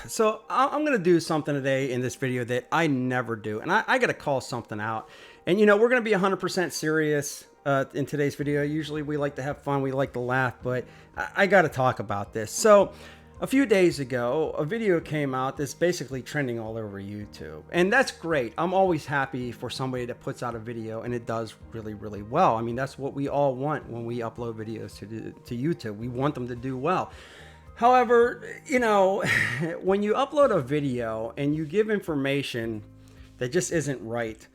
So I'm going to do something today in this video that I never do. And I got to call something out. And, you know, we're going to be 100% serious in today's video. Usually we like to have fun. We like to laugh. But I got to talk about this. So a few days ago, a video came out that's basically trending all over YouTube. And that's great. I'm always happy for somebody that puts out a video and it does really, really well. I mean, that's what we all want when we upload videos to YouTube. We want them to do well. However, you know, when you upload a video and you give information that just isn't right,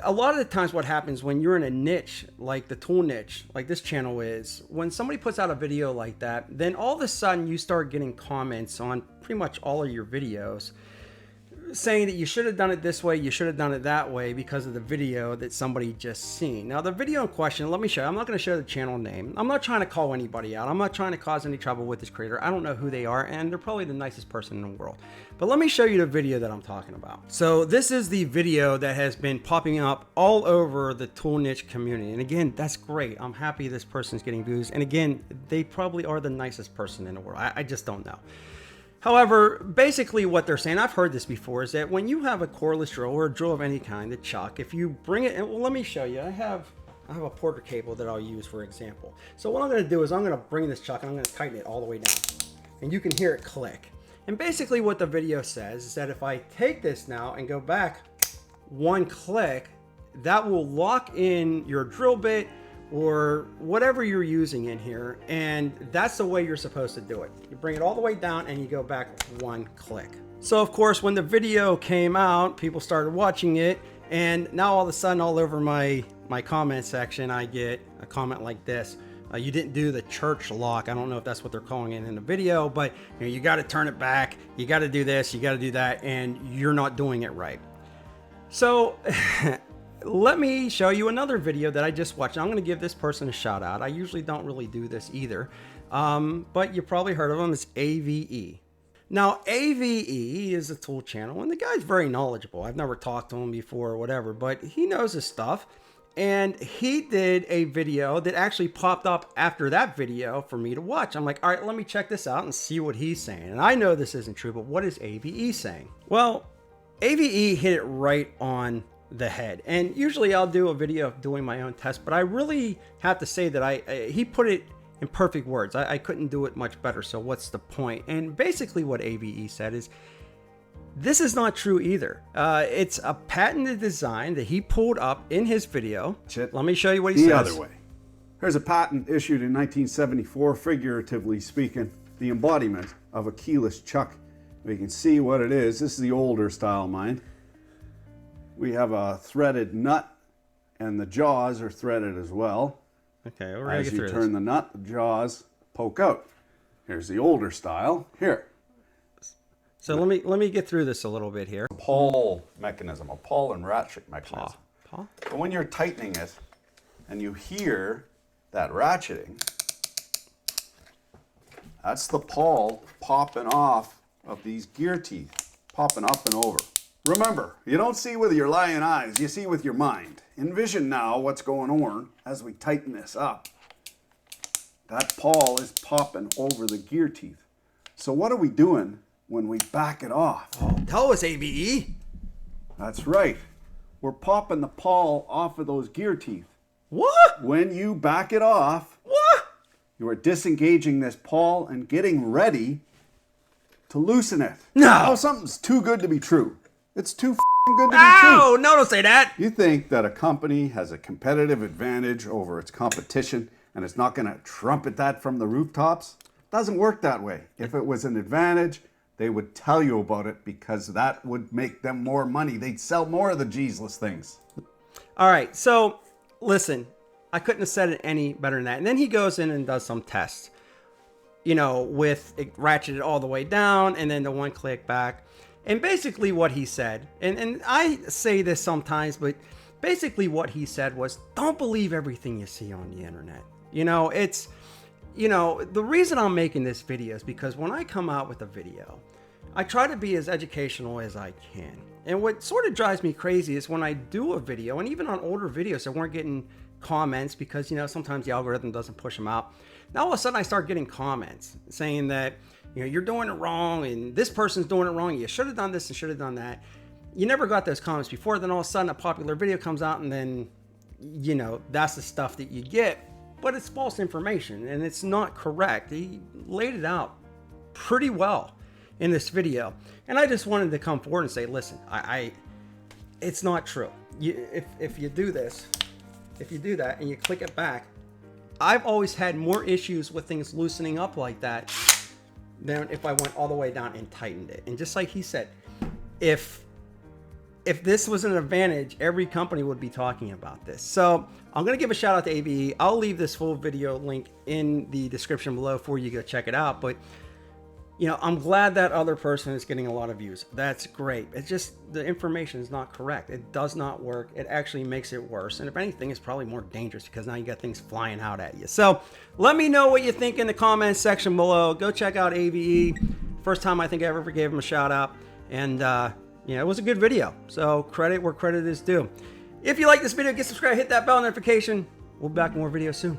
a lot of the times what happens when you're in a niche, like the tool niche, like this channel is, when somebody puts out a video like that, then all of a sudden you start getting comments on pretty much all of your videos saying that you should have done it this way, you should have done it that way because of the video that somebody just seen. Now the video in question, let me show you. I'm not going to show the channel name. I'm not trying to call anybody out. I'm not trying to cause any trouble with this creator. I don't know who they are, and they're probably the nicest person in the world. But let me show you the video that I'm talking about. So this is the video that has been popping up all over the tool niche community. And again, that's great. I'm happy this person's getting views. And again, they probably are the nicest person in the world. I just don't know. However, basically what they're saying, I've heard this before, is that when you have a coreless drill or a drill of any kind, the chuck, if you bring it, and well, let me show you. I have a Porter cable that I'll use for example. So what I'm going to do is I'm going to bring this chuck and I'm going to tighten it all the way down. And you can hear it click. And basically what the video says is that if I take this now and go back one click, that will lock in your drill bit or whatever you're using in here, and that's the way you're supposed to do it. You bring it all the way down and you go back one click. So of course when the video came out, people started watching it, and now all of a sudden all over my comment section I get a comment like this: you didn't do the church lock. I don't know if that's what they're calling it in the video, but you know, you got to turn it back, you got to do this, you got to do that, and you're not doing it right. So let me show you another video that I just watched. I'm going to give this person a shout out. I usually don't really do this either, but you probably heard of him. It's AVE. Now, AVE is a tool channel, and the guy's very knowledgeable. I've never talked to him before or whatever, but he knows his stuff. And he did a video that actually popped up after that video for me to watch. I'm like, all right, let me check this out and see what he's saying. And I know this isn't true, but what is AVE saying? Well, AVE hit it right on the head. And usually I'll do a video of doing my own test, but I really have to say that he put it in perfect words. I couldn't do it much better, so what's the point? And basically what AVE said is, this is not true either. It's a patented design that he pulled up in his video. Let me show you what he says. The other way. There's a patent issued in 1974, figuratively speaking, the embodiment of a keyless chuck. We can see what it is. This is the older style mine. We have a threaded nut, and the jaws are threaded as well. Okay, we're gonna get through this. As you turn the nut, the jaws poke out. Here's the older style. Here. So let me get through this a little bit here. A pawl mechanism, a pawl and ratchet mechanism. Paw? So when you're tightening it, and you hear that ratcheting, that's the pawl popping off of these gear teeth, popping up and over. Remember, you don't see with your lying eyes, you see with your mind. Envision now what's going on as we tighten this up. That pawl is popping over the gear teeth. So what are we doing when we back it off? Oh, tell us, AVE. That's right. We're popping the pawl off of those gear teeth. What? When you back it off, what? You are disengaging this pawl and getting ready to loosen it. No. Oh, something's too good to be true. It's too good to be Ow! true. No, don't say that. You think that a company has a competitive advantage over its competition and it's not going to trumpet that from the rooftops? Doesn't work that way. If it was an advantage, they would tell you about it because that would make them more money. They'd sell more of the Jesus things. All right, so listen, I couldn't have said it any better than that. And then he goes in and does some tests, you know, with it ratcheted all the way down and then the one click back. And basically what he said, and I say this sometimes, but basically what he said was, don't believe everything you see on the internet. You know, it's, you know, the reason I'm making this video is because when I come out with a video, I try to be as educational as I can. And what sort of drives me crazy is when I do a video, and even on older videos that weren't getting comments because, you know, sometimes the algorithm doesn't push them out. Now all of a sudden I start getting comments saying that, you know, you're doing it wrong and this person's doing it wrong. You should have done this and should have done that. You never got those comments before. Then all of a sudden a popular video comes out and then, you know, that's the stuff that you get. But it's false information and it's not correct. He laid it out pretty well in this video. And I just wanted to come forward and say, listen, it's not true. If you do this, if you do that and you click it back, I've always had more issues with things loosening up like that than if I went all the way down and tightened it. And just like he said, if this was an advantage, every company would be talking about this. So I'm going to give a shout out to AVE. I'll leave this full video link in the description below for you to go check it out. But, you know, I'm glad that other person is getting a lot of views. That's great. It's just the information is not correct. It does not work. It actually makes it worse. And if anything, it's probably more dangerous because now you got things flying out at you. So let me know what you think in the comments section below. Go check out AVE. First time I think I ever gave him a shout out. And, yeah, it was a good video. So credit where credit is due. If you like this video, get subscribed, hit that bell notification. We'll be back with more videos soon.